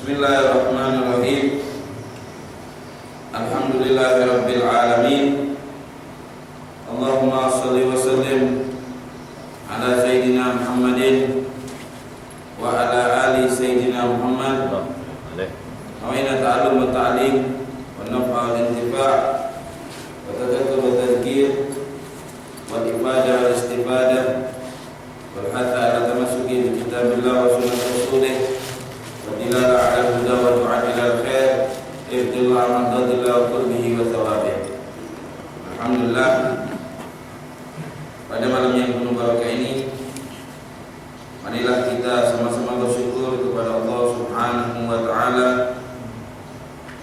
Bismillahirrahmanirrahim. Alhamdulillahirabbil alamin. Allahumma shalli wa sallim ala sayyidina Muhammadin wa ala ali sayyidina Muhammad. Wa inna ta'allum wa ta'lim wa naf'a wal intifa' wa tadhakkur wa tadhkir wa ibadah wa istifadah wal hatha ala tamassuki bi kitabillah wa sunnah rasulih wa dilala ala huda wa du'a ila khair ibtillah madadillah wa qurbihi wa thawabih. Alhamdulillah, pada malam yang penuh barakah ini, marilah kita sama-sama bersyukur kepada Allah Subhanahu wa ta'ala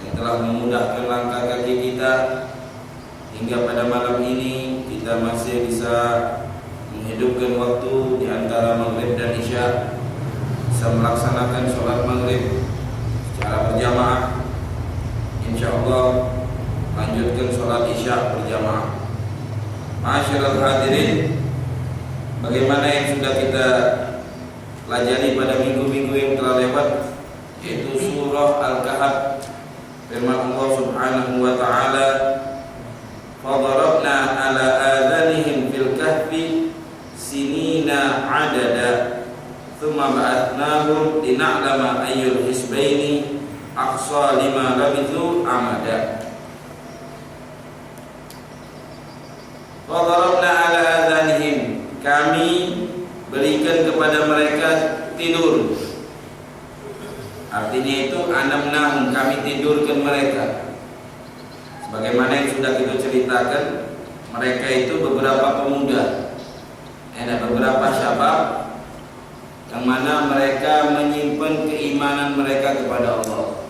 yang telah memudahkan langkah kaki kita hingga pada malam ini kita masih bisa menghidupkan waktu di antara maghrib dan isya, bisa melaksanakan sholat maghrib secara berjamaah. InsyaAllah lanjutkan sholat isya berjamaah. Ma'asyiral hadirin, bagaimana yang sudah kita pelajari pada minggu-minggu yang telah lewat, yaitu surah Al-Kahf. Firman Allah Subhanahu wa ta'ala, "Fadarabna ala adhanihim fil kahfi sinina adada thumma ba'atnahum lina'lama ayyul hisbaini aqsa lima labithu amada." Fadarabna ala adhanihim, kami berikan kepada mereka tidur. Artinya itu anamnahum, kami tidurkan mereka. Sebagaimana yang sudah kita ceritakan, mereka itu beberapa pemuda, ada beberapa syabab yang mana mereka menyimpan keimanan mereka kepada Allah.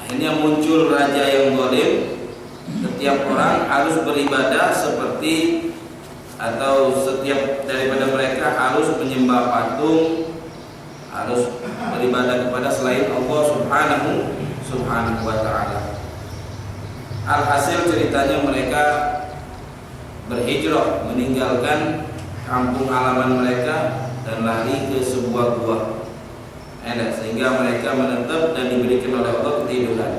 Akhirnya muncul raja yang zalim. Setiap orang harus beribadah seperti, atau setiap daripada mereka harus menyembah patung, harus beribadah kepada selain Allah Subhanahu wa ta'ala. Alhasil ceritanya mereka berhijrah, meninggalkan kampung halaman mereka dan lari ke sebuah gua. Sehingga mereka menetap dan diberikan oleh Allah ketiduran.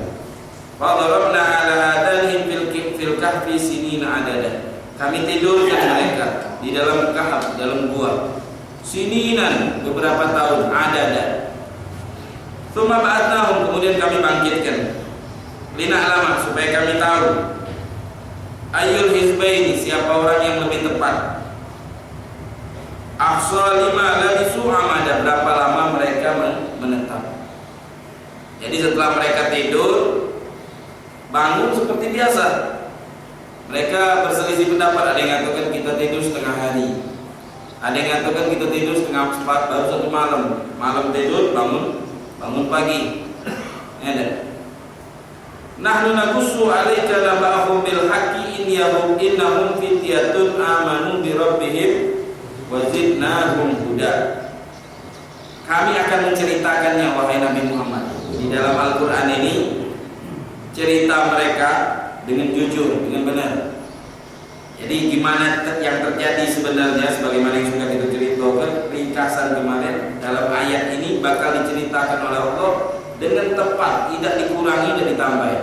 Fadarabna ala adanihim fil kahfi sinina adada. Kami tidurkan mereka di dalam kahf, dalam gua. Sininan, beberapa tahun, adada. Tsumma ba'atnahum, kemudian kami bangkitkan. Lina'lama, supaya kami tahu ayyul hizbaini, siapa orang yang lebih tepat. Aqsa lima labisu amada, berapa lama mereka menetap. Jadi setelah mereka tidur, bangun seperti biasa. Mereka berselisih pendapat. Ada yang mengatakan kita tidur setengah hari, ada yang mengatakan kita tidur setengah 4, baru 1 malam. Malam tidur, bangun pagi. Nahnu naqussu 'alaika naba'ahum bil haqqi innahum fityatun amanu bi rabbihim wa zidnahum huda. Kami akan menceritakannya, wahai Nabi Muhammad. Di dalam Al-Qur'an ini cerita mereka dengan jujur, dengan benar. Jadi gimana yang terjadi sebenarnya, sebagaimana yang sudah kita ceritakan ringkasan kemarin, dalam ayat ini bakal diceritakan oleh Allah dengan tepat, tidak dikurangi dan ditambah.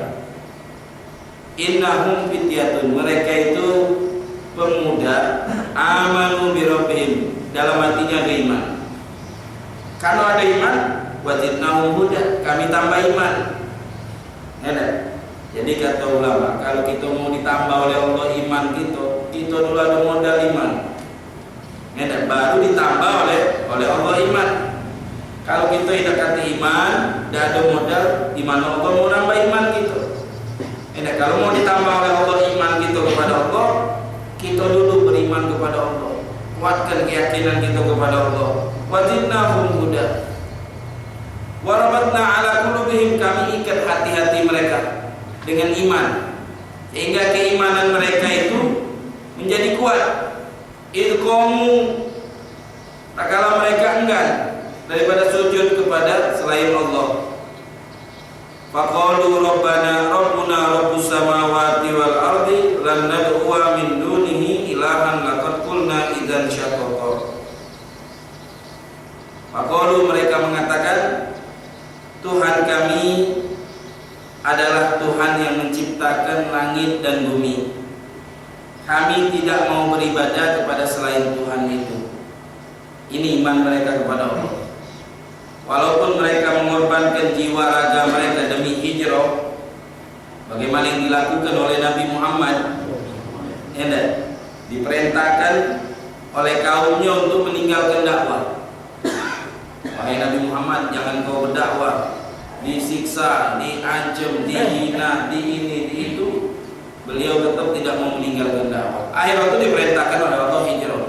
Innahum fityatun, mereka itu pemuda, amanu bi rabbihim, dalam hatinya ada iman. Kalau ada iman, wazidnahum huda, kami tambah iman. Jadi kata ulama, kalau kita mau ditambah oleh Allah iman kita dulu ada modal iman. Baru ditambah oleh Allah iman. Kalau kita tidak kata iman, tidak ada modal, di mana Allah mau nambah iman kita. Kalau mau ditambah oleh Allah iman kita kepada Allah, kita dulu beriman kepada Allah, kuatkan keyakinan kita kepada Allah. Wazidnahum huda. Warabatna ala qulubihim, kami ikat hati-hati mereka dengan iman, sehingga keimanan mereka itu menjadi kuat. Idqamu, tak kala mereka enggan daripada sujud kepada selain Allah. Faqalu rabbuna rabbus samawati wal ardi lan nad'uwa min dunihi ilahan laqad qulna idzan syatata. Faqalu, mereka mengatakan, adalah Tuhan yang menciptakan langit dan bumi. Kami tidak mau beribadah kepada selain Tuhan itu. Ini iman mereka kepada Allah. Walaupun mereka mengorbankan jiwa raga mereka demi hijrah, bagaimana yang dilakukan oleh Nabi Muhammad, diperintahkan oleh kaumnya untuk meninggalkan dakwah. Wahai Nabi Muhammad, jangan kau berdakwah. Disiksa, diancam, dihina, di ini, di itu, beliau tetap tidak mau meninggalkan dakwah. Akhirnya itu diperintahkan oleh Allah hijrah.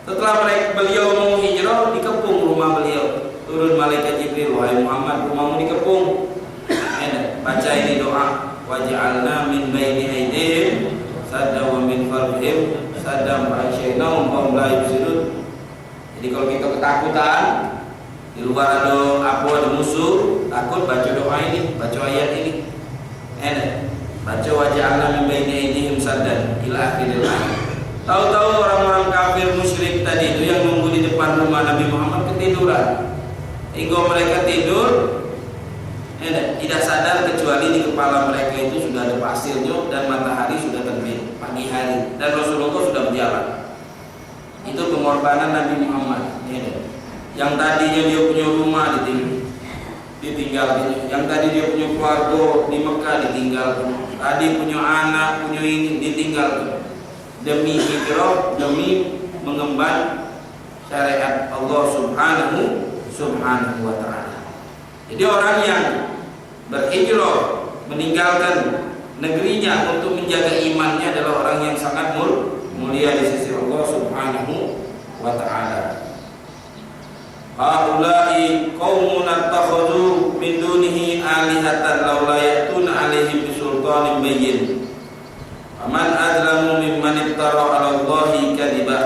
Setelah beliau mau hijrah, dikepung rumah beliau. Turun malaikat Jibril, wahai Muhammad, rumahmu dikepung. Baca ini doa, waj'alna min baini aydihim sadda wa min khalfihim sadda fa asyaynaum fa la yubsirun. Jadi kalau kita ketakutan, di luar ada musuh, takut, baca doa ini, baca ayat ini. Baca waj'alna min baini aydihim saddan ila akhiril ayat. Tahu-tahu orang-orang kafir musyrik tadi itu yang nunggu di depan rumah Nabi Muhammad ketiduran. Hingga mereka tidur, tidak sadar kecuali di kepala mereka itu sudah ada pasirnya dan matahari sudah terbit pagi hari dan Rasulullah sudah berjalan. Itu pengorbanan Nabi Muhammad. Yang tadinya dia punya rumah ditinggalkan, yang tadi dia punya keluarga di Mekah ditinggalkan, tadi punya anak, punya ini ditinggalkan, demi hijrah, demi mengemban syariat Allah subhanahu wa ta'ala. Jadi orang yang berhijrah meninggalkan negerinya untuk menjaga imannya adalah orang yang sangat mulia di sisi Allah subhanahu wa ta'ala. Haula'i qaumun attakhadhu min dunihi alihatan laula ya'tuna 'alaihim bisultanin bayyin. Faman azlamu mimman iftara 'ala Allahi kadhiba.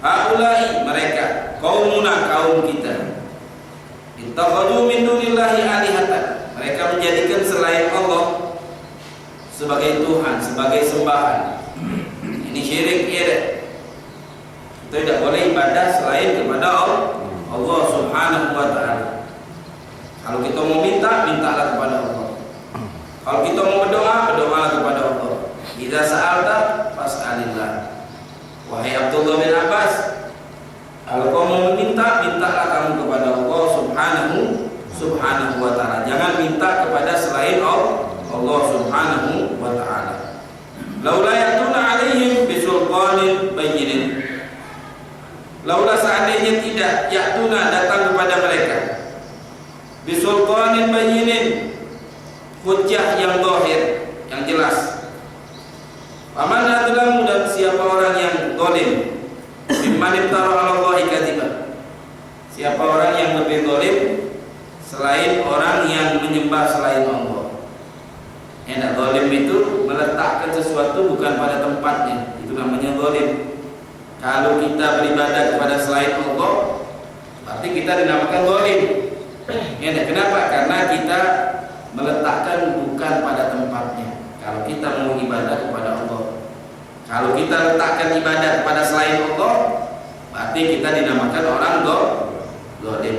Haula'i mereka, qaumuna kaum kita. Ittakhadhu min dunillahi alihatan. Mereka menjadikan selain Allah sebagai Tuhan, sebagai sembahan. Ini syirik ya. Kita tidak boleh ibadah selain kepada Allah subhanahu wa ta'ala. Kalau kita mau minta, mintalah kepada Allah. Kalau kita mau berdoa, berdoalah kepada Allah. Idza sa'alta fas'alillah. Wahai Abdullah bin Abbas, kalau kau mau meminta, mintalah kamu kepada Allah subhanahu wa ta'ala. Jangan minta kepada selain Allah subhanahu wa ta'ala. Laula yatuna 'alaihim bisulqanin bayyinin. Laula seandainya tidak yatuna datang kepada mereka bisulqanin bayyinin, hujjah yang zahir, yang jelas. Faman adzlamu, dan siapa orang yang zalim, mimman iftara 'ala Allahi kadziban. Siapa orang yang lebih zalim selain orang yang menyembah selain Allah. Zalim itu meletakkan sesuatu bukan pada tempatnya, itu namanya zalim. Kalau kita beribadah kepada selain Allah, berarti kita dinamakan zalim. Kenapa? Karena kita meletakkan bukan pada tempatnya. Kalau kita mau ibadah kepada Allah, kalau kita letakkan ibadah kepada selain Allah, berarti kita dinamakan orang zalim.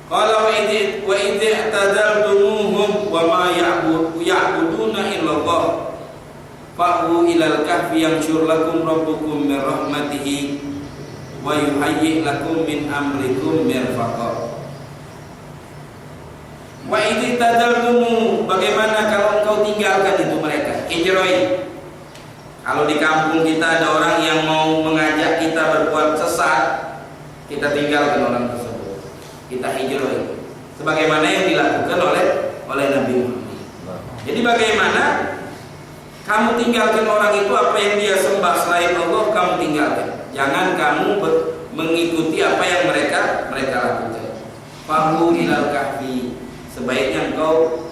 Qala wa idh i'tazaltumuhum wa ma ya'buduna illallah fa'u ilal kahfi yanshur lakum rabbukum min rahmatihi wa yuhayyi' lakum min amrikum mirfaqa. Wa idh i'tazaltumu, bagaimana kalau engkau tinggalkan itu mereka, hijrah. Kalau di kampung kita ada orang yang mau mengajak kita berbuat sesat, kita tinggalkan orang tersebut, kita hijrah, sebagaimana yang dilakukan oleh Nabi Muhammad. Jadi bagaimana kamu tinggalkan orang itu, apa yang dia sembah selain Allah kamu tinggalkan. Jangan kamu mengikuti apa yang mereka lakukan. Fahu ilal kahfi, sebaiknya engkau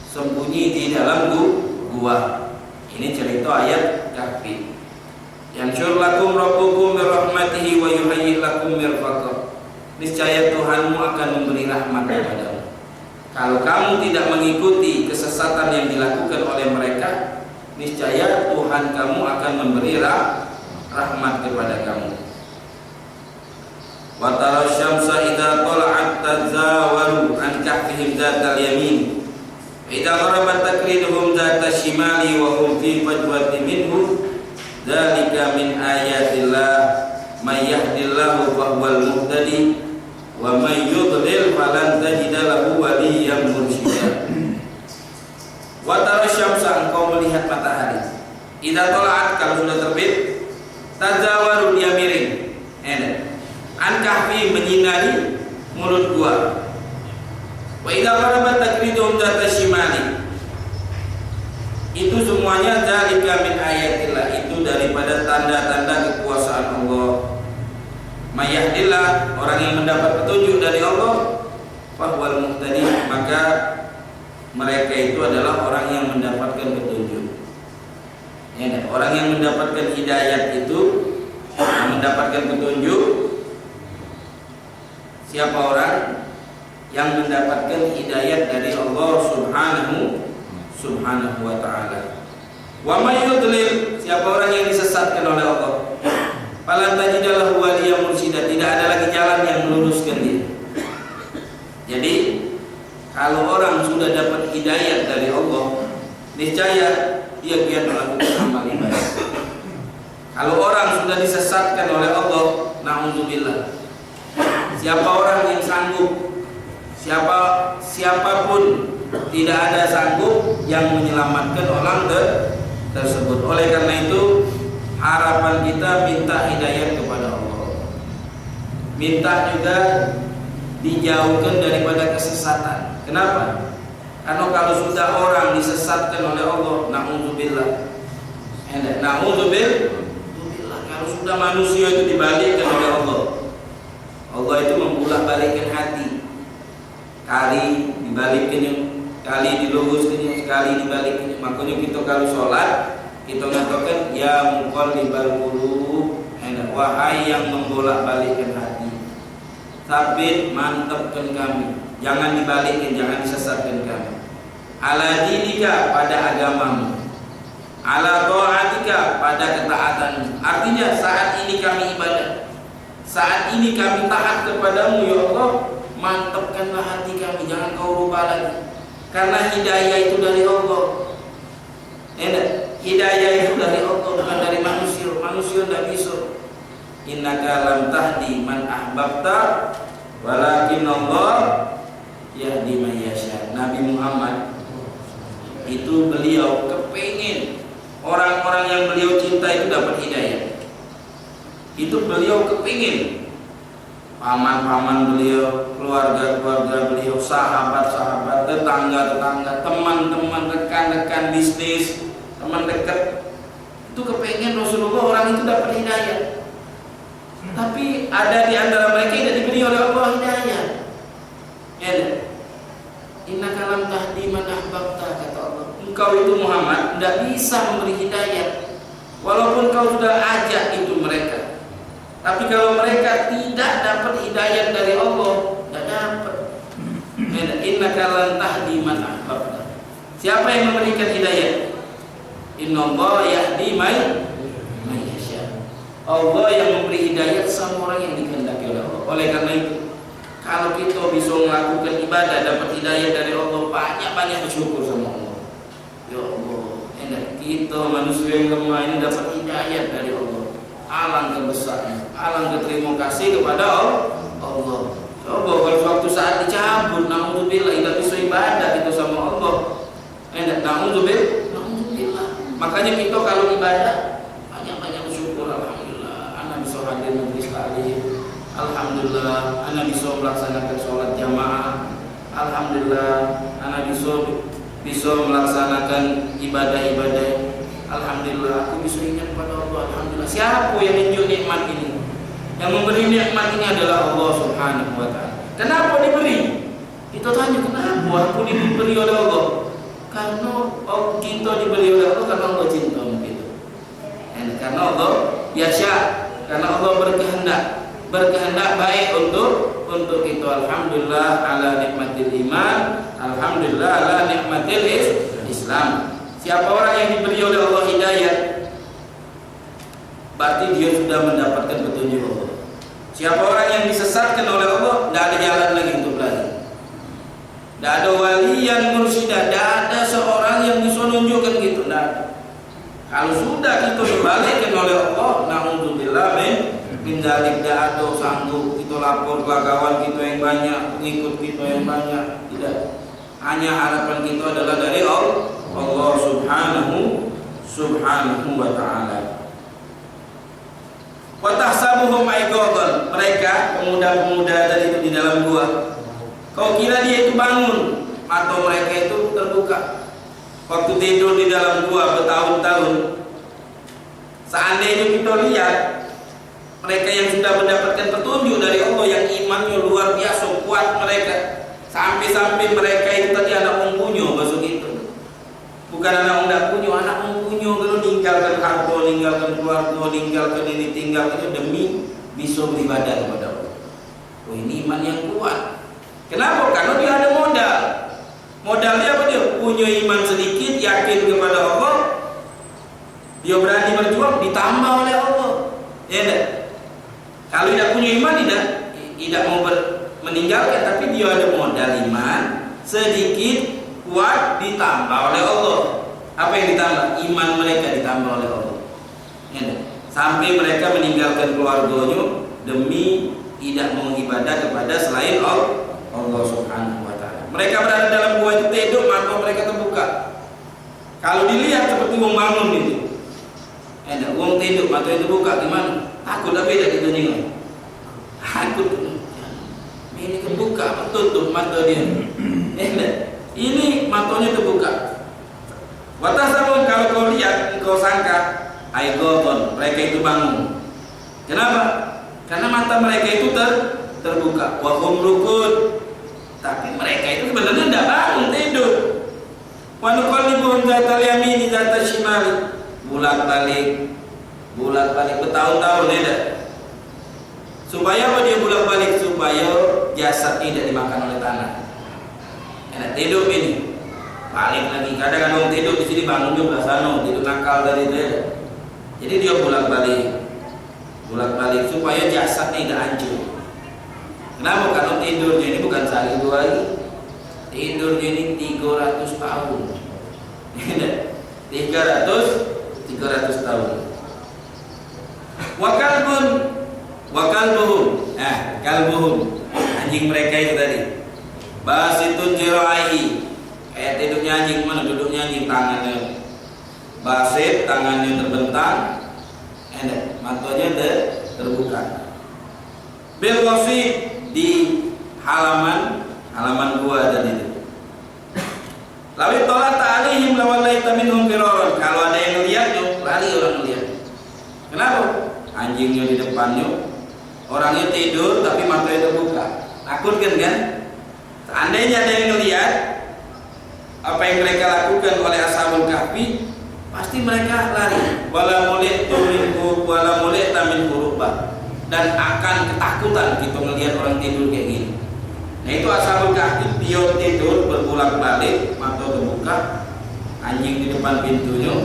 sembunyi di dalam gua. Ini cerita ayat kahfi. Yanshur lakum rabbukum min rahmatihi wa yuhayyi' lakum mirfaqa. Niscaya Tuhanmu akan memberi rahmat kepadamu. Kalau kamu tidak mengikuti kesesatan yang dilakukan oleh mereka, niscaya Tuhan kamu akan memberi rahmat kepada kamu. Wa tara syamsa idza tala'at aymanihim zatal yamin. Idza gharabat takriduhum zatal shimali wa hum fi fajwatin minhu. Dzalika min ayatillah may yahdillahu fahuwal muhtadi wa may yudlil falan tajida lahu waliyyan mursyida. Wa tara syamsa, engkau melihat matahari. Idza tala'at, kalau sudah terbit, tazawaru, dia miring. An kahfi, menyinari mulut gua. Wa idza gharabat takriduhum zata shimali. Itu semuanya dzalika min ayatillah, itu daripada tanda-tanda kekuasaan Allah. Mayahdillah, orang yang mendapat petunjuk dari Allah, fahuwal muhtadi, maka mereka itu adalah orang yang mendapatkan petunjuk. Ya, orang yang mendapatkan hidayat itu, yang mendapatkan petunjuk. Siapa orang yang mendapatkan hidayat dari Allah Subhanahu wa ta'ala. Wa may yudlil, siapa orang yang disesatkan oleh Allah, falan tajida lahu waliyyan mursyida, tidak ada lagi jalan yang meluruskan dia. Jadi kalau orang sudah dapat hidayat dari Allah, niscaya dia giat melakukan amal ibadah. Kalau orang sudah disesatkan oleh Allah, na'udzubillah, siapa orang yang sanggup, siapapun tidak ada sanggup yang menyelamatkan orang tersebut. Oleh karena itu, harapan kita minta hidayat kepada Allah, minta juga dijauhkan daripada kesesatan. Kenapa? Karena kalau sudah orang disesatkan oleh Allah, na'udzubillah, kalau sudah manusia itu dibalikkan oleh Allah, Allah itu membolak-balikkan hati. Kali dibalikkan, kali diluruskan, sekali dibalikkan. Makanya kita kalau sholat, kita mengatakan ya muqallibal qulub, wahai yang membolak-balikkan hati, sabit, mantapkan kami, jangan dibalikkan, jangan disesatkan kami. Ala dinika, pada agamamu. Ala ta'atika, pada ketaatanmu. Artinya saat ini kami ibadah, saat ini kami taat kepadamu ya Allah, mantapkanlah hati kami, jangan kau rubah lagi. Karena hidayah itu dari Allah. Hidayah itu dari Allah, bukan dari manusia. Manusia tidak bisa. Innaka lam tahdi man ahbabta, walakin Allah yahdi man yasha. Nabi Muhammad itu beliau kepingin orang-orang yang beliau cinta itu dapat hidayah. Itu beliau kepingin paman-paman beliau, keluarga-keluarga beliau, sahabat-sahabat, tetangga-tetangga, teman-teman, rekan-rekan bisnis, teman dekat, itu kepengen Rasulullah orang itu dapat hidayah. Tapi ada di antara mereka yang tidak diberi oleh Allah hidayah. Innaka lam tahdi man ahbabta, kata Allah. Engkau itu Muhammad tidak bisa memberi hidayah, walaupun kau sudah ajak itu mereka. Tapi kalau mereka tidak dapat hidayah dari Allah, tidak dapat. Innaka lam tahdi man ahbabta. Siapa yang memberikan hidayah? Innallaha yahdi man yasha. Allah yang memberi hidayah sama orang yang dikehendaki oleh Allah. Oleh karena itu, kalau kita bisa melakukan ibadah dapat hidayah dari Allah, banyak-banyak bersyukur sama Allah. Ya Allah, kita manusia yang lemah ini dapat hidayah dari Allah. Alangkah besarnya, alangkah terima kasih kepada Allah. Coba kalau suatu saat dicabut, na'udzubillah, tidak bisa ibadah kita sama Allah. Na'udzubillah. Makanya kita kalau ibadah banyak-banyak bersyukur. Alhamdulillah, anak bisa hadir majelis taklim. Alhamdulillah, anak bisa melaksanakan sholat jamaah. Alhamdulillah, anak bisa melaksanakan ibadah-ibadah. Alhamdulillah, aku bisa ingat pada Allah. Alhamdulillah. Siapa yang menunjuk nikmat ini? Yang memberi nikmat ini adalah Allah Subhanahu wa ta'ala. Kenapa diberi? Kita tanya, kenapa aku diberi oleh Allah? Karena kita diberi oleh Allah karena Allah cinta begitu. Karena Allah yasha, karena Allah berkehendak baik untuk kita. Alhamdulillah ala nikmatil iman, alhamdulillah ala nikmatil Islam. Siapa orang yang diberi oleh Allah hidayah, berarti dia sudah mendapatkan petunjuk Allah. Siapa orang yang disesatkan oleh Allah, tidak ada jalan lagi untuk belajar. Tidak ada wali yang mursyida, tidak ada seorang yang bisa nunjukkan gitu. Tidak ada. Kalau sudah kita dibalikkan oleh Allah, na'udzubillah min dzalik, tidak ada sanggup kita lapor ke kawan kita yang banyak, pengikut kita yang banyak. Tidak. Hanya harapan kita adalah dari Allah subhanahu wa ta'ala. Wa tahsabuhum aiqadhan, mereka pemuda-pemuda tadi itu di dalam gua. Kau kira dia itu bangun, mata mereka itu terbuka. Waktu tidur di dalam gua bertahun-tahun. Seandainya kita lihat mereka yang sudah mendapatkan petunjuk dari Allah, yang imannya luar biasa kuat mereka, sampai-sampai mereka itu tadi anak mempunyai masuk itu. Bukan anak tidak punya, anak mempunyai kalau ninggalkan harta, ninggalkan keluarga, ninggalkan ini, tinggalkan itu demi bisa beribadah kepada Allah. Oh, ini iman yang kuat. Kenapa? Karena dia ada modal. Modalnya apa dia? Punya iman sedikit, yakin kepada Allah. Dia berani berjuang, ditambah oleh Allah. Ya enggak? Kalau tidak punya iman, tidak mau meninggalkan, tapi dia ada modal iman sedikit, kuat, ditambah oleh Allah. Apa yang ditambah? Iman mereka ditambah oleh Allah. Ya enggak? Sampai mereka meninggalkan keluarganya demi tidak mau ibadah kepada selain Allah subhanahu wa ta'ala. Mereka berada dalam gua itu tidur, mata mereka terbuka. Kalau dilihat seperti wong bangun itu, ada wong tidur, mata itu terbuka, gimana? Takut apa beda kita nyengok? Takut. Ini terbuka, tutup mata dia. Ini matanya terbuka. Watasamun, kalau kau lihat, kau sangka aiqadhan, mereka itu bangun. Kenapa? Karena mata mereka itu terbuka. Wa hum rukud, tapi mereka itu sebenarnya tidak bangun, tidur. Wa nuqallibuhum zatal yamini zatal shimali, bolak-balik bertahun-tahun ya. Supaya apa dia bolak-balik? Supaya jasad tidak dimakan oleh tanah. Enak tidur ini, balik lagi. Kadang orang tidur di sini bangun juga sana, tidur nakal dari itu. Jadi dia bolak-balik supaya jasadnya tidak hancur. Kenapa? Karena tidurnya ini bukan sehari dua hari, tidurnya ini 300 tahun. 300 tahun. Wakalbuhum, kalbuhum, anjing mereka itu tadi. Basitun jira'i, kayak tidurnya anjing, mana duduknya anjing, tangannya basit, tangannya terbentang, matanya terbuka. Bil wasit, di halaman gua tadi itu. Lawi tolak ta'alihim lawallaita minhum firaran. Kalau ada yang melihatnya, lari orang melihat. Kenapa? Anjingnya di depannya, orangnya tidur tapi matanya terbuka. Takut kan? Seandainya ada yang melihat apa yang mereka lakukan oleh Ashabul Kahfi, pasti mereka lari. Wala mulaitu minhu wala mulaita min hurubah. Dan akan ketakutan kita melihat orang tidur kayak gini. Nah itu Ashabul Kahfi, dia tidur berbolak-balik, mata terbuka, anjing di depan pintunya.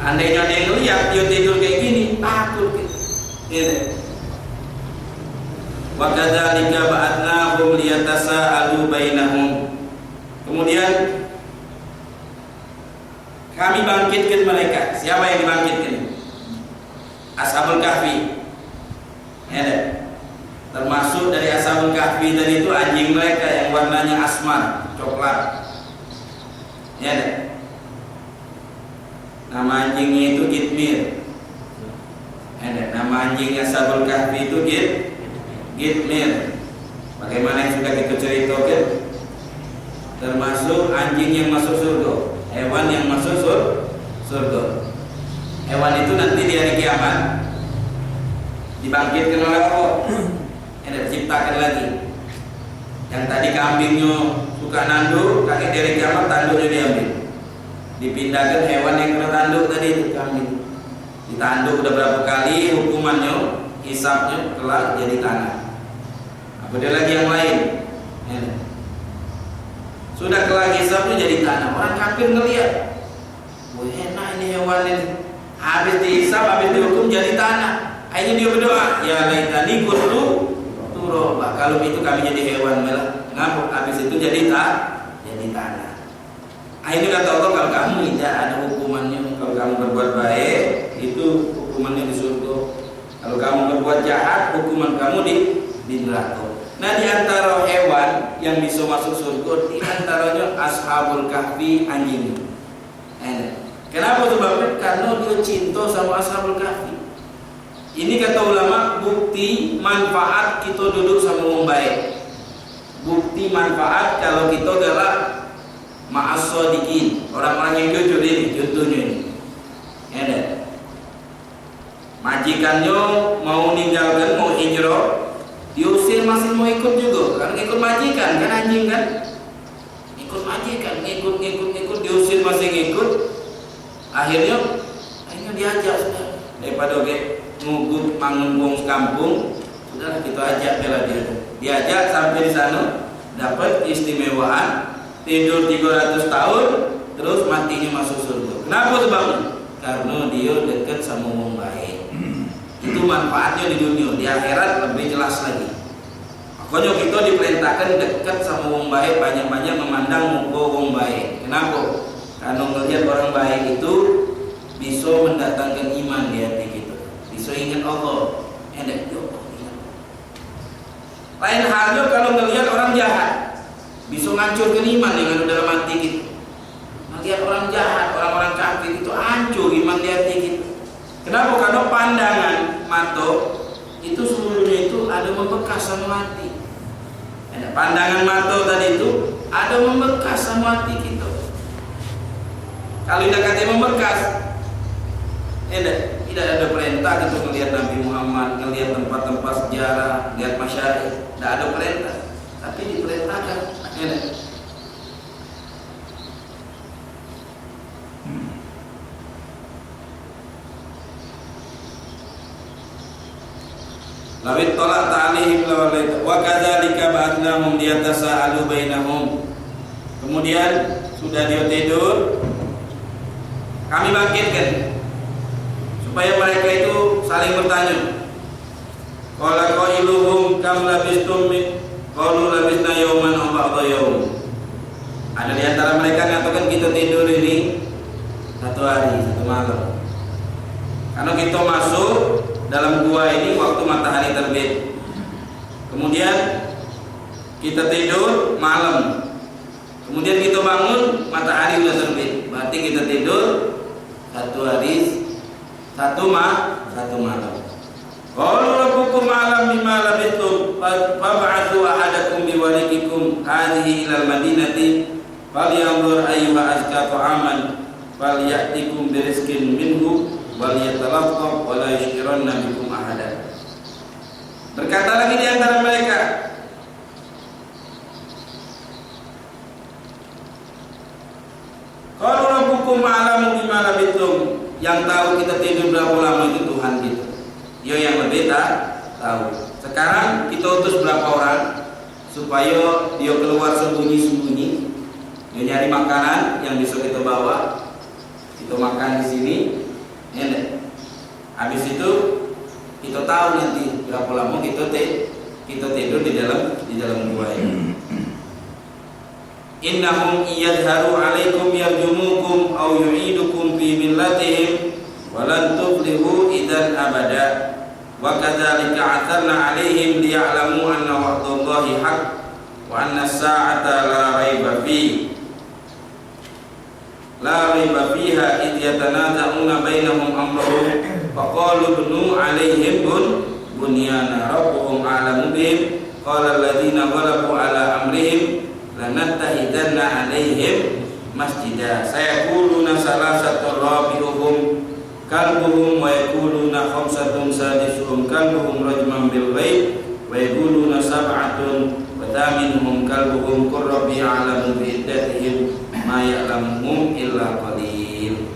Andainya ada yang lihat dia tidur kayak gini, takut gitu. Wa kadzalika ba'atnahum liyatasaalu bainahum. Kemudian kami bangkitkan mereka. Siapa yang dibangkitkan? Ashabul Kahfi. Termasuk dari Ashabul Kahfi tadi itu anjing mereka yang warnanya asmar, coklat. Nama anjingnya itu Gitmir. Nama anjing Ashabul Kahfi itu Gitmir. Bagaimana yang sudah kita ceritakan, termasuk anjing yang masuk surga, hewan yang masuk surga. Hewan itu nanti di hari kiamat dibangkitkan oleh Allah, diciptakan lagi. Yang tadi kambingnya suka nanduk, kakek dari kiamat tanduknya diambil, dipindahkan hewan yang kena tanduk tadi itu kambing. Ditanduk udah berapa kali, hukumannya, hisabnya kelak jadi tanah. Apa dia lagi yang lain? Sudah kelak hisabnya jadi tanah. Orang kafir ngelihat, wah enak ini hewan ini. Habis dihisab, habis dihukum jadi tanah. Akhirnya dia berdoa, ya laitani kuntu turaba. Kalau itu kami jadi hewan malah Kenapa? Habis itu jadi tanah. Ini kata Allah, kalau kamu tidak ada hukumannya. Kalau kamu berbuat baik, itu hukumannya di surga. Kalau kamu berbuat jahat, hukuman kamu di neraka. Nah, di antara hewan yang bisa masuk surga, di antaranya Ashabul Kahfi, anjing. Kenapa sebabnya? Karena dia cinta sama Ashabul Kahfi. Ini kata ulama, bukti manfaat kita duduk sama orang baik. Bukti manfaat kalau kita adalah ma'as-shodiqin, orang-orang yang jujur ini. Contohnya ini, majikannya mau ninggalkan, mau hijrah, diusir masih mau ikut juga, karena ikut majikan kan, anjing kan, ikut majikan, ngikut, diusir masih ngikut. Akhirnya diajak sudah, daripada ngugut mangun kampung, sudah kita ajak bela diajak sampai di sana, dapat istimewaan. Tidur 300 tahun, terus matinya masuk surga. Kenapa sebabnya? Karena dia dekat sama orang baik. Itu manfaatnya di dunia. Di akhirat lebih jelas lagi. Makanya kita diperintahkan dekat sama orang baik, banyak-banyak memandang muka orang baik. Kenapa? Karena melihat orang baik itu bisa mendatangkan iman di hati kita. Bisa ingat Allah. Lain halnya kalau melihat orang jahat, bisa ngancurkan iman yang ada dalam hati kita. Melihat orang jahat, orang-orang kafir itu hancur iman di hati kita. Kenapa? Karena pandangan mata itu seluruhnya itu ada membekas sama hati. Pandangan mata tadi itu ada membekas sama hati kita. Kalau tidak kata membekas, tidak ada perintah gitu melihat Nabi Muhammad, melihat tempat-tempat sejarah, lihat masyarakat, tidak ada perintah. Tapi diperintahkan. Lawit tolak ta'alihim lawalaita wa kadzalika ba'atnahum liyatasaalu bainahum. Kemudian sudah dia tidur, kami bangkitkan supaya mereka itu saling bertanya. Qala qailuhum kam labistum qalu labisna yawman aw ba'da yawm. Ada di antara mereka mengatakan kita tidur ini satu hari, satu malam. Karena kita masuk dalam gua ini waktu matahari terbit. Kemudian kita tidur malam. Kemudian kita bangun matahari sudah terbit. Berarti kita tidur satu hari, satu malam. Qalu rabbukum a'lam bima labithum fab'athu ahadakum biwariqikum hadhihi ilal madinati falyanzur ayyuha azka ta'aman falyatikum birizqin minhu waliyatalaqqab wa la yushkiranna bikum ahada. Berkata lagi di antara mereka, qalu rabbukum a'lamu bima labithum, yang tahu kita tidur berapa lama itu Tuhan kita. Dia yang lebih tahu. Sekarang kita utus berapa orang supaya dia keluar sembunyi-sembunyi, dia nyari makanan yang bisa kita bawa, kita makan di sini. Habis itu kita tahu nanti berapa lama kita tidur di dalam gua ini. Innahum iyadharu alaikum yarjumukum aw yu'idukum fi millatihim walan tuflihu idzan abada. Wa kadzalika atarna alaihim liya'lamu anna wa'dallahi haqq wa anna as-sa'ata la raiba fiha idh yatanaza'una bainahum amrahum faqalu ibnu alaihim bunyana rabbuhum a'lamu bihim qala alladziina ghalabu ala amrihim lanattahidanna alaihim masjida sayaquluna salasatun rabi'uhum kalbuhum wa yaquluna khamsatun sadisuhum kalbuhum rajman bil ghaib wa yaquluna sab'atun wa thaminuhum kalbuhum qur rabbi a'lamu bi iddatihim ma ya'lamuhum illa qalil.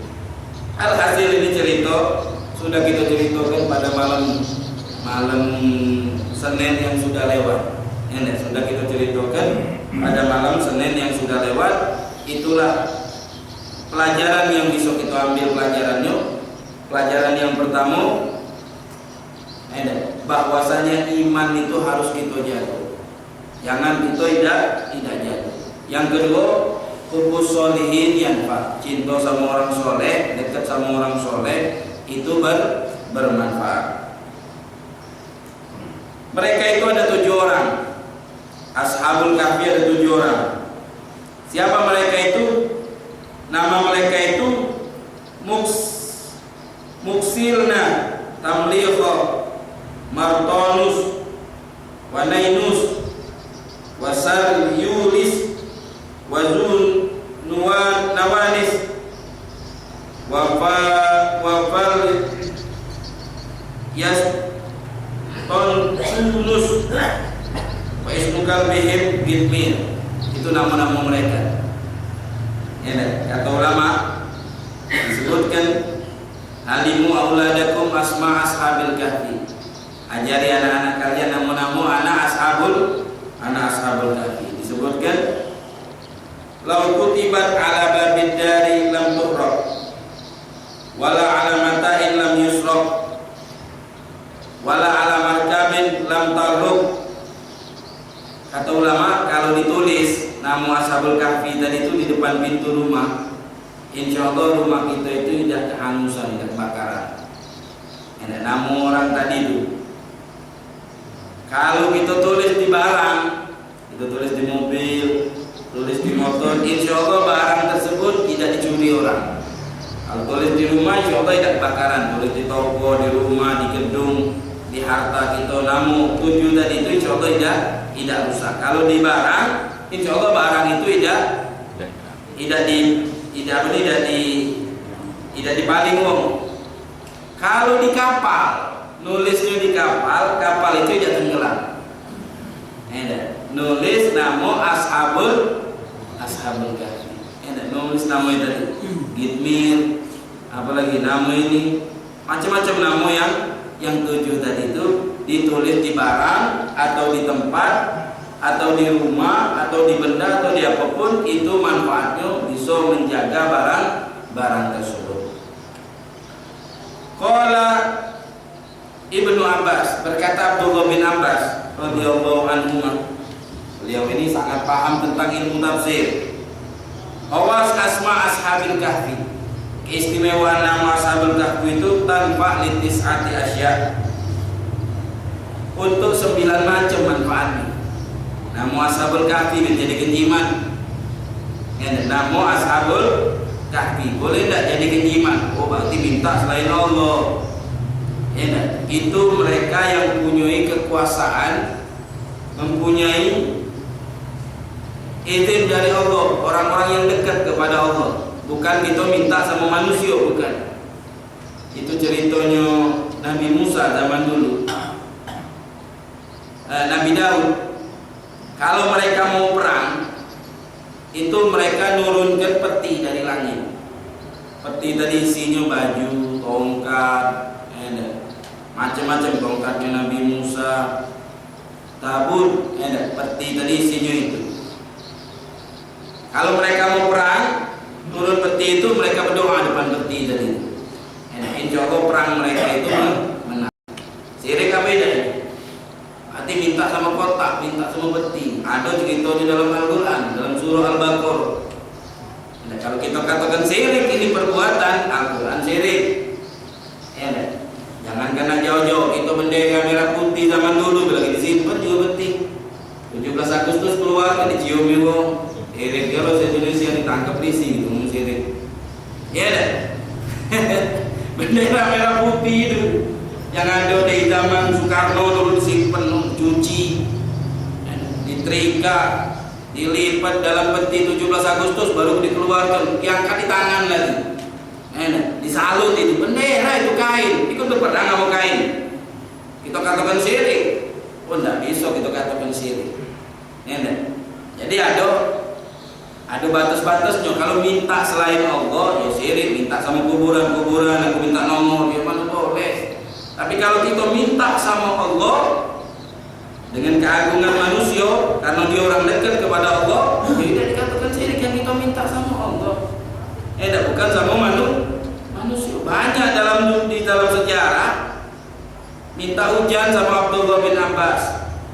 Alhasil ini cerita sudah kita ceritakan pada malam Senin yang sudah lewat. Sudah kita ceritakan pada malam Senin yang sudah lewat. Itulah pelajaran yang bisa kita ambil pelajarannya. Pelajaran yang pertama, bahwasanya iman itu harus kita jaga. Jangan kita tidak jadi. Yang kedua, hubus solihin yanfa, cinta sama orang soleh, dekat sama orang soleh itu bermanfaat. Mereka itu ada 7 orang. Ashabul Kahfi ada 7 orang. Siapa mereka itu? Nama mereka itu Muksilna, Tamliqa, Martonus, Wanainus, Wasar Yulis, Wazun Nawanis, Wafal Yastonsunus, wa ismukal bihim Gitmir. Itu nama-nama mereka. Ya, kata ulama disebutkan alimu auladakum asma ashabil kahfi. Ajari anak-anak kalian nama-nama anak ashabul kahfi. Disebutkan lau kutibat ala babid dari lam tuhraq wala ala mata'in lam yusraq wala ala markabin lam tarruq. Kata ulama, kalau ditulis nama ashabul kahfi tadi itu di depan pintu rumah, insya Allah rumah kita itu tidak kehangusan, tidak kebakaran. Ada nama orang tadi itu. Kalau kita tulis di barang, kita tulis di mobil, tulis di motor, insya Allah barang tersebut tidak dicuri orang. Kalau tulis di rumah, insya Allah tidak kebakaran. Tulis di toko, di rumah, di gedung, di harta kita, namun 7 tadi itu insya Allah tidak rusak. Kalau di barang, insya Allah barang itu tidak dipaling wong. Kalau di kapal, nulisnya di kapal itu tidak tenggelam. Nulis nama ashabul kahfi. Nulis nama itu tadi, Gitmir, apalagi nama ini, macam-macam nama yang 7 tadi itu ditulis di barang atau di tempat atau di rumah atau di benda atau di apapun, itu manfaatnya bisa menjaga barang tersebut. Qala Ibnu Abbas, berkata Abdullah bin Abbas radhiyallahu anhu, beliau ini sangat paham tentang ilmu tafsir. Awas asma ashabil kahfi, keistimewaan nama ashabul kahfi itu tanpa litis'ati asya, untuk 9 macam manfaatnya. Nama ashabul kahfi menjadi kenjiman. Nama ashabul kahfi boleh tidak jadi kenjiman? Oh, berarti minta selain Allah. Itu mereka yang mempunyai kekuasaan, mempunyai izin dari Allah, orang-orang yang dekat kepada Allah. Bukan kita minta sama manusia, bukan. Itu ceritanya Nabi Musa zaman dulu, Nabi Daud. Kalau mereka mau perang, itu mereka nurunkan peti dari langit. Peti tadi isinya baju, tongkat, macam-macam. Tongkatnya Nabi Musa, tabut, peti tadi isinya itu. Kalau mereka mau perang, turun peti itu, mereka berdoa depan peti tadi. Insya Allah perang mereka itu menang. Sirik apa beda? Hati minta sama kotak, minta sama peti. Ada cerita di dalam Al-Quran, dalam surah Al-Baqarah. Kalau kita katakan syirik, ini perbuatan, Al-Quran syirik. Jangan kena jauh-jauh. Kita bendera merah putih zaman dulu, lagi disimpan juga peti. 17 Agustus keluar kan dicium wong. Syirik kalau Indonesia ditangkap polisi gitu, syirik. Bendera merah putih itu yang ada di zaman Soekarno dulu disimpan, cuci, ditrika, dilipat dalam peti 17 Agustus baru dikeluarkan, diangkat di tangan lagi, disalut itu bendera, itu kain, itu pernah nggak mau kain, kita katakan syirik, oh tidak bisa kita katakan syirik. Jadi ada batas-batasnya. Kalau minta selain Allah ya syirik, minta sama kuburan, aku minta nomor, ya mana boleh. Tapi kalau kita minta sama Allah dengan keagungan manusia, karena dia orang dekat kepada Allah, tidak dikatakan syirik yang kita minta sama Allah. Bukan sama manusia. Banyak di dalam sejarah minta hujan sama Abdullah bin Abbas.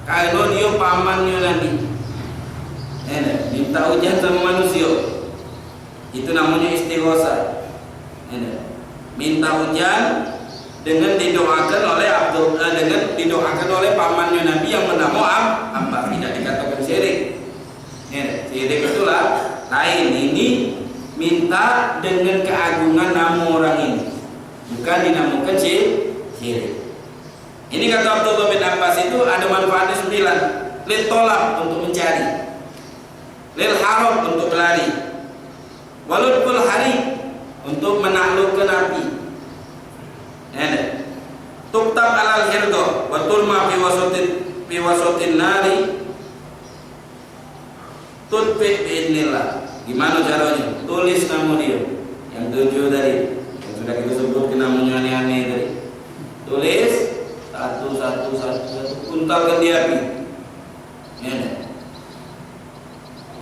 Kalau dia pamannya nanti, minta hujan sama manusia, itu namanya istighosa. Minta hujan dengan didoakan oleh didoakan oleh pamannya Nabi yang bernama Abbas, tidak dikatakan syirik. Syirik itulah lain. Ini minta dengan keagungan nama orang ini, bukan dinamakan syirik. Ini kata Abdullah bin Abbas itu ada manfaatnya 9. Lil tolak untuk mencari, lil harab untuk berlari, waludkul hari untuk menaklukkan api, tuktab alal hirdo wa turma fi wasotin nari tutfi bi'idnillah. Gimana caranya? Tulis nama dia yang 7 tadi yang sudah kita sebut namanya aneh-aneh tadi. Tulis satu untalkan di api.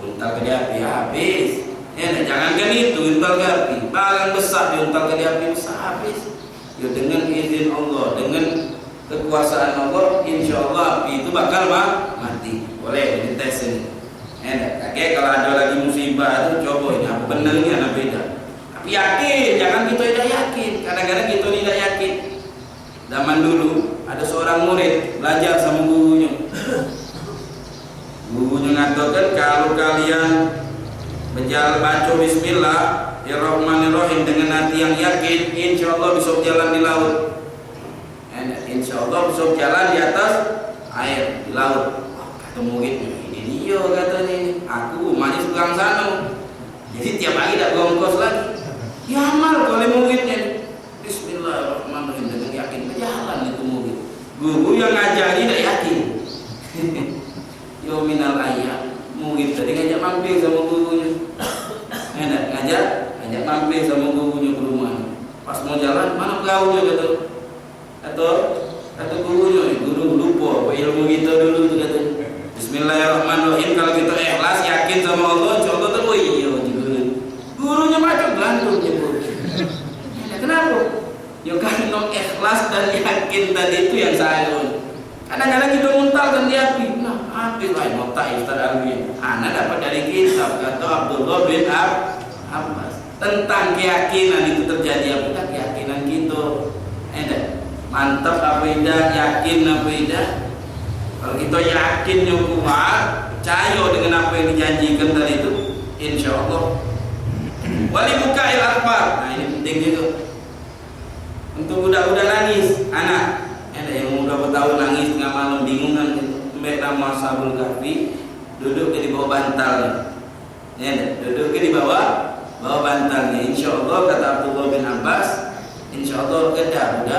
Untalkan di api habis. Jangankan itu untalkan di api, barang besar diuntalkan di api besar habis. Ya dengan izin Allah, dengan kekuasaan Allah, insya Allah api itu bakal mati. Boleh dites ini. Kakek kalau ada lagi musibah itu coba ini apa benarnya apa beda. Tapi yakin, jangan kita tidak yakin. Kadang-kadang kita tidak yakin. Zaman dulu ada seorang murid belajar sama gurunya. Gurunya mengatakan kalau kalian baca Bismillahirrahmanirrahim dengan hati yang yakin, insya Allah bisa jalan di laut. Insya Allah bisa jalan di atas air di laut. Kata muridnya, ini dia katanya ini. Aku manis pulang sana. Jadi tiap hari tak gongkos lagi. Ya amal oleh muridnya. Bismillahirrahmanirrahim dengan yakin berjalan itu murid. Guru yang ngajari tidak yakin. Yo minal ayat, murid tadi ngajak mampir sama gurunya. Ngajak mampir sama gurunya ke rumah. Pas mau jalan, mana gaulnya kata gurunya, guru lupa ilmu kita dulu itu kata. Bismillahirrahmanirrahim, kalau kita ikhlas yakin sama Allah, contoh tuh iya gurunya macam gantung nyebut. Kenapa? Ya karena ikhlas dan yakin tadi itu yang saya. Kadang-kadang kita muntalkan di api. Nah, api lain otak Ustaz Alwi. Anak dapat dari kitab kata Abdullah bin Abbas tentang keyakinan itu terjadi apa? Keyakinan kita. Mantap apa tidak? Yakin apa tidak? Kalau kita yakin kuat, percaya dengan apa yang dijanjikan tadi itu, insya Allah. Wali bukail akbar. Nah ini penting juga. Untuk budak-budak nangis, anak, ada yang udah bertahun nangis tengah malam bingung kan, mereka nama Ashabul Kahfi, duduk di bawah bantalnya, duduk di bawah bantalnya. Insya Allah kata Abdullah bin Abbas, insya Allah ada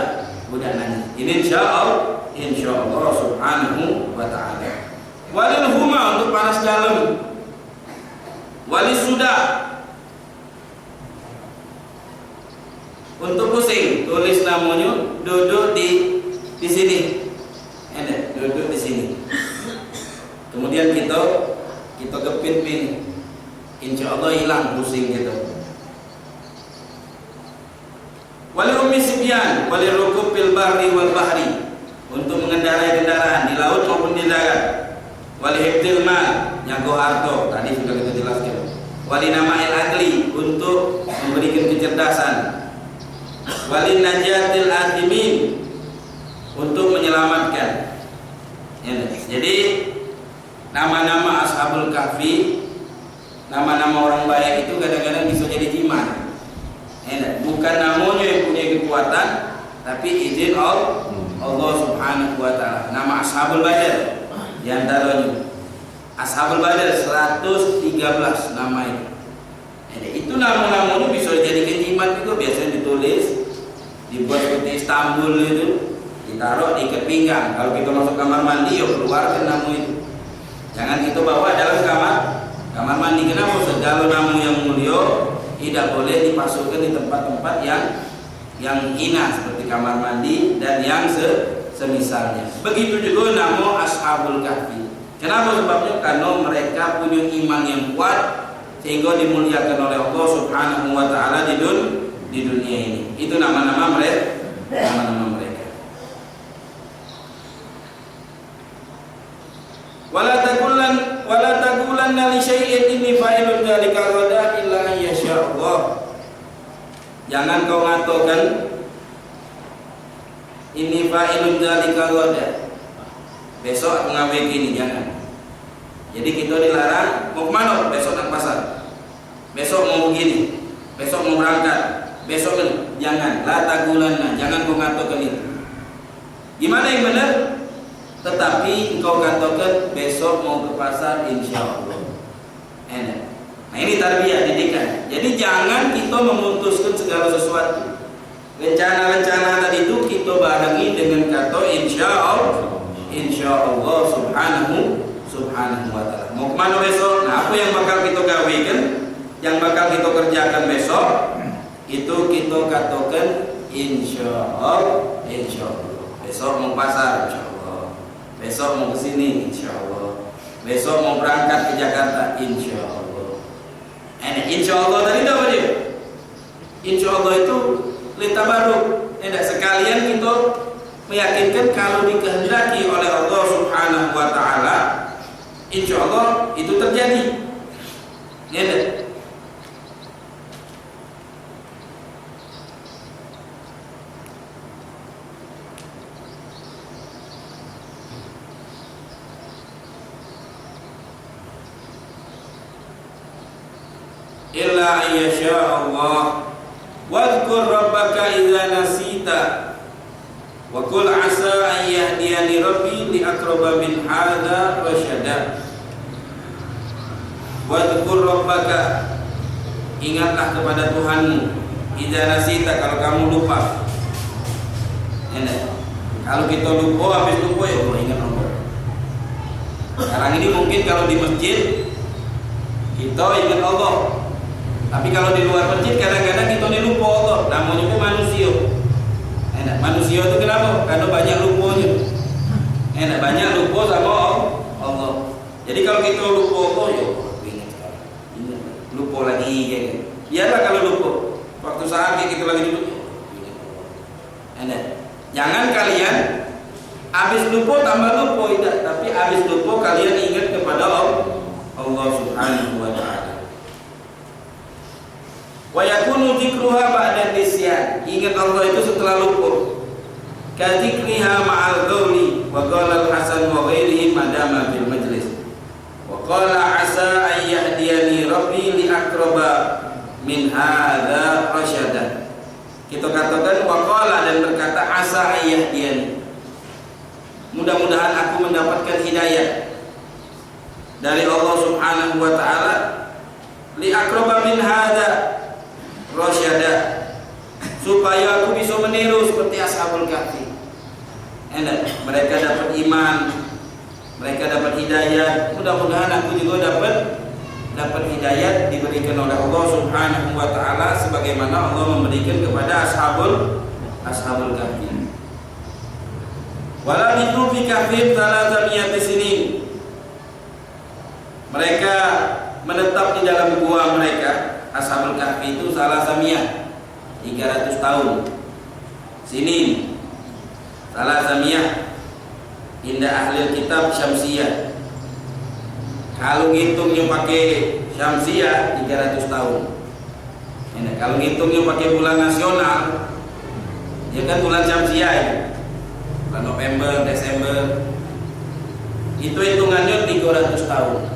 budak nangis. Ini insya Allah subhanahu wa ta'ala. Walil huma untuk panas dalam, wali sudah untuk pusing, tulis namanya, duduk di sini, duduk di sini. Kemudian kita kepit pin, insya Allah hilang pusing kita. Wali ummi sibyan, wali rukub fil bahri wal bahri, untuk mengendarai kendaraan di laut maupun di darat. Wali hifdzil mal, jago harta, tadi sudah kita jelaskan. Wali nama'il adli, untuk memberikan kecerdasan. Wali najatil atimin, untuk menyelamatkan. Jadi nama-nama Ashabul Kahfi, nama-nama orang baik itu kadang-kadang bisa jadi jimat. Bukan namanya yang punya kekuatan, tapi izin Allah subhanahu wa ta'ala. Nama Ashabul Badar di antaranya. Ashabul Badar 113 nama itu. Itu nama-namanya bisa dijadikan jimat juga, biasanya ditulis, dibuat seperti Istanbul itu, ditaruh di ikat pinggang. Kalau kita masuk kamar mandi, ya keluarkan nama itu. Jangan kita bawa dalam kamar mandi. Kenapa? Segala nama yang mulia tidak boleh dipasukkan di tempat-tempat yang hina seperti kamar mandi dan yang semisalnya. Begitu juga nama Ashabul Kahfi. Kenapa? Sebabnya karena mereka punya iman yang kuat sehingga dimuliakan oleh Allah Subhanahu wa taala di dunia ini. Itu nama-nama mereka. wala taqulanna li syai'in inni fa'ilun dzalika ghadan illa an yasha Allah. Jangan kau ngatakan inni fa'ilun dzalika ghadan, besok aku ngawe gini, jangan. Jadi kita dilarang mau kemana? Besok nak pasar, besok mau begini, besok mau berangkat, besok ini. Jangan, la taqulanna, jangan kau ngatakan itu. Gimana yang benar? Tetapi engkau katakan besok mau ke pasar insya Allah. Enak. Nah ini tarbiyah, didikan. Jadi jangan kita memutuskan segala sesuatu. Rencana-rencana tadi itu kita barengi dengan kata insya Allah subhanahu wa ta'ala. Mau kemana besok? Nah apa yang bakal kita gawekan, yang bakal kita kerjakan besok, itu kita katakan insya Allah. Besok mau pasar insya Allah. Besok mau ke sini insya Allah. Besok mau berangkat ke Jakarta insya Allah. Insya Allah tadi apa dia? Insya Allah itu lita baru. Tidak sekalian kita meyakinkan kalau dikehendaki oleh Allah Subhanahu wa ta'ala, insya Allah itu terjadi. Tidak. Illa ayyasha Allah wadhkur rabbaka idza nasita wa qul asa an yahdiyani rabbi li aqraba min hadza rasyada. Wadhkur rabbaka, ingatlah kepada Tuhanmu, idza nasita, kalau kamu lupa. Kalau kita lupa, habis lupa ya Allah, ingat Allah. Sekarang ini mungkin kalau di masjid kita ingat Allah, tapi kalau di luar masjid kadang-kadang kita ini lupa Allah. Namanya itu manusia. Manusia itu kenapa? Karena banyak lupanya. Banyak lupa sama Allah. Jadi kalau kita lupa Allah, ya ingat sekarang. Lupa lagi ya. Biarlah kalau lupa. Waktu saat kita lagi duduk, ingat. Jangan kalian habis lupa tambah lupa, tidak. Tapi habis lupa kalian ingat kepada Allah Subhanahu wa ta'ala. Wa yakunu dzikruha ba'da nisyan, ingat Allah itu setelah lupa. Ka dzikriha ma'al qawli wa qala al-Hasan wa ghairihi madama fil majlis. Wa qala asa an yahdiyani rabbi li aqraba min hadza rasyada. Kita katakan wa qala, dan berkata asa an yahdiyani, mudah-mudahan aku mendapatkan hidayah dari Allah Subhanahu wa ta'ala, li aqraba min hadza rasyada, supaya aku bisa meniru seperti Ashabul Kahfi. Mereka dapat iman, mereka dapat hidayah. Mudah-mudahan aku juga dapat hidayah diberikan oleh Allah Subhanahu wa ta'ala sebagaimana Allah memberikan kepada Ashabul Kahfi. Wala bitu fi kahfin 300 sinin. Mereka menetap di dalam gua mereka. Ashabul Kahfi itu salah samiyah 300 tahun. Sini salah samiyah indah ahli kitab syamsiyah. Kalau ngitungnya pakai syamsiyah 300 tahun. Kalau ngitungnya pakai bulan nasional, ya kan bulan syamsiyah ya. Bulan November, Desember, itu hitungannya 300 tahun.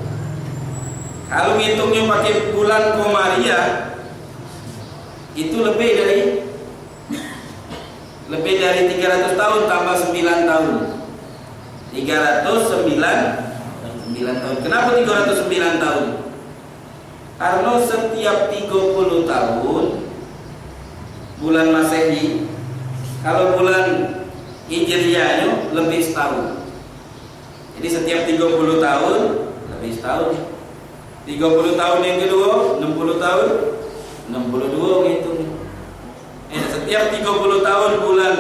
Kalau ngitungnya pakai bulan Komariah, itu lebih dari 300 tahun tambah 9 tahun. 309 tahun. Kenapa 309 tahun? Karena setiap 30 tahun bulan Masehi, kalau bulan Hijriyahnya lebih setahun. Jadi setiap 30 tahun lebih setahun. 30 tahun yang kedua 60 tahun 62 gitu. Setiap 30 tahun bulan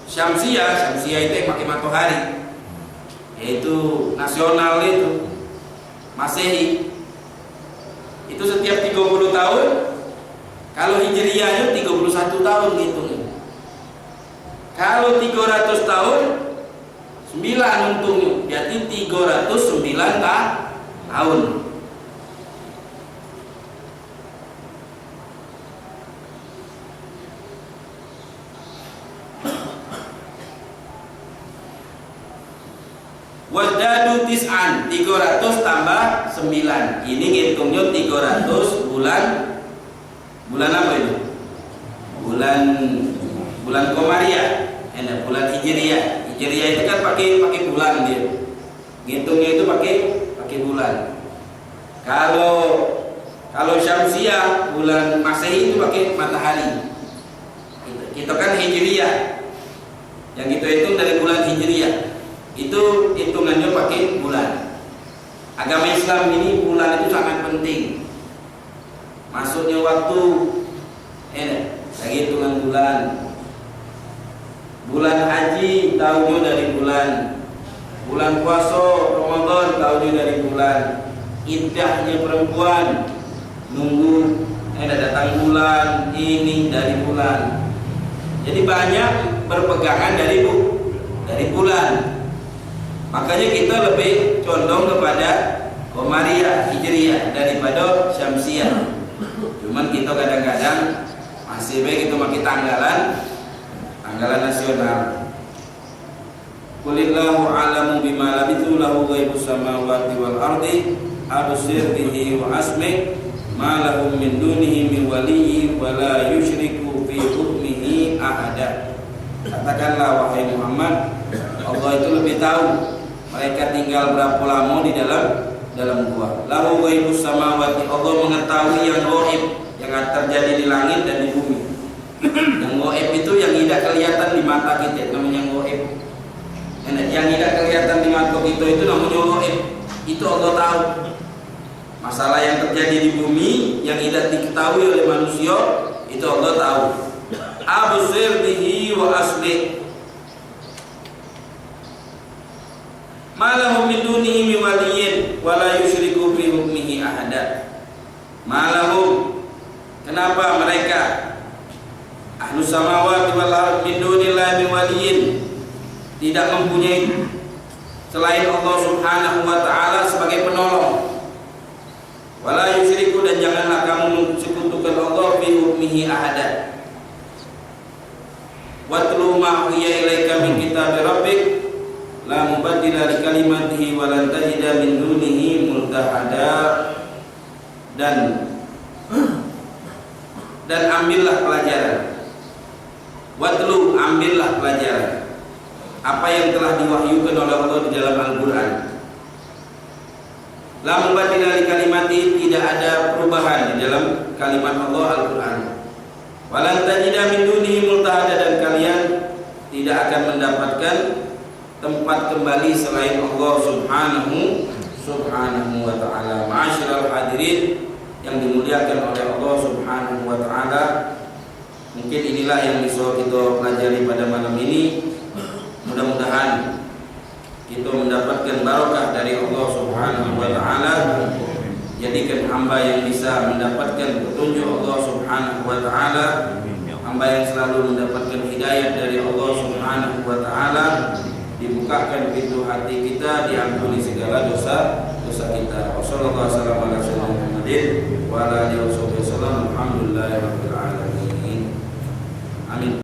Syamsiyah itu yang pakai matahari, yaitu nasional itu Masehi. Itu setiap 30 tahun. Kalau Hijriyahnya 31 tahun gitu. Kalau 300 tahun 9 untungnya. berarti 309 tahun. Wazdadu tis'an, 300 tambah 9. Ini ngitungnya 300 bulan. Bulan apa itu? Bulan Komariah. Bulan Hijriyah. Hijriyah itu kan pakai bulan dia. Ngitungnya itu pakai bulan. Kalau Syamsiah, bulan Masehi itu pakai matahari. Kita kan Hijriyah. Yang kita hitung dari bulan Hijriyah. Itu hitungannya pakai bulan. Agama Islam ini bulan itu sangat penting. Masuknya waktu lagi hitungan bulan. Bulan haji tahunya dari bulan. Bulan puasa Ramadan tahunya dari bulan. Iddahnya perempuan nunggu datang bulan ini dari bulan. Jadi banyak berpegangan dari bulan. Makanya kita lebih condong kepada Komariah, Hijriyah daripada Syamsiah. Cuman kita kadang-kadang masih baik itu pakai tanggalan nasional. Qulillahu a'lamu bima labithu lahu ghaibus samawati wal ardi absir bihi wa asmi ma lahum min dunihi min waliyyin wa la yusyriku fi hukmihi ahada. Katakanlah wahai Muhammad, Allah itu lebih tahu mereka tinggal berapa lama di dalam gua. Lahu ghaibus samawati, Allah mengetahui yang gaib, yang terjadi di langit dan di bumi. Yang gaib itu yang tidak kelihatan di mata kita, namanya gaib. Yang tidak kelihatan di mata kita itu namanya gaib. Itu Allah tahu. Masalah yang terjadi di bumi yang tidak diketahui oleh manusia, itu Allah tahu. Absir bihi wa asli. Malahum min dunihi min waliyyin wa la yusyriku fi hukmihi ahada. Malahum, kenapa mereka ahlus samawati wal ardi min dunillahi min waliyyin, tidak mempunyai selain Allah Subhanahu wa taala sebagai penolong. Wa la yusyriku, dan janganlah kamu sekutukan Allah fi hukmihi ahada. Watlu ma uhiya ilaika min kitabi rabbik la mubaddila li kalimatihi wa lan tajida min dunihi multahada. Dan ambillah pelajaran. Watlu, ambillah pelajaran apa yang telah diwahyukan oleh Allah di dalam Al-Qur'an. La mubaddila li kalimatihi, tidak ada perubahan di dalam kalimat Allah Al-Qur'an. Wa lan tajida min dunihi multahada, dan kalian tidak akan mendapatkan tempat kembali selain Allah Subhanahu wa ta'ala. Ma'asyiral hadirin yang dimuliakan oleh Allah Subhanahu wa ta'ala, mungkin inilah yang bisa kita pelajari pada malam ini. Mudah-mudahan kita mendapatkan barokah dari Allah Subhanahu wa ta'ala. Jadikan hamba yang bisa mendapatkan petunjuk Allah Subhanahu wa ta'ala, hamba yang selalu mendapatkan hidayah dari Allah Subhanahu wa ta'ala. Dibukakan pintu hati kita, diampuni segala dosa kita. Wassallallahu alaihi wasallam ala sayyidina Muhammadin wa ala alihi wasallam. Alhamdulillahirabbil alamin.